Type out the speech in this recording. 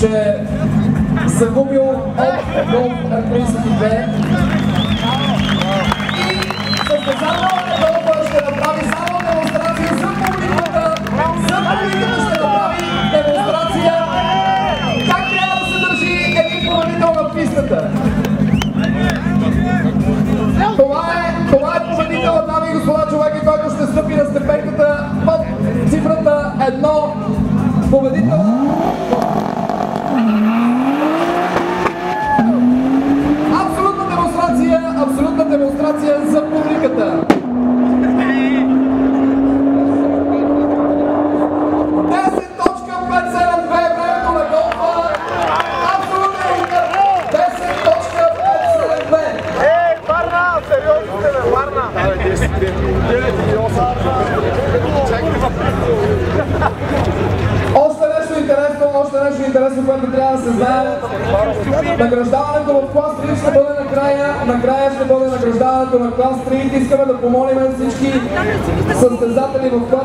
че загубил от Голф R32 и състезателната Голфа ще направи само демонстрация за публиката. За публиката ще направи демонстрация как трябва да се държи един победител на пистата. Това е победителът, дами и господа, човек, който ще стъпи на степенката под цифрата 1. Победител. Абсолютна демонстрация за публиката. 10.572 времето на Голфа. Абсолютно лидер. 10.572. Варна! Сериозно сте, бе, Варна! Още нещо интересно, което трябва да се знае. Награждаването в клас 3 ще бъде накрая ще бъде награждаването на клас 3. Искаме да помолим всички състезатели в клас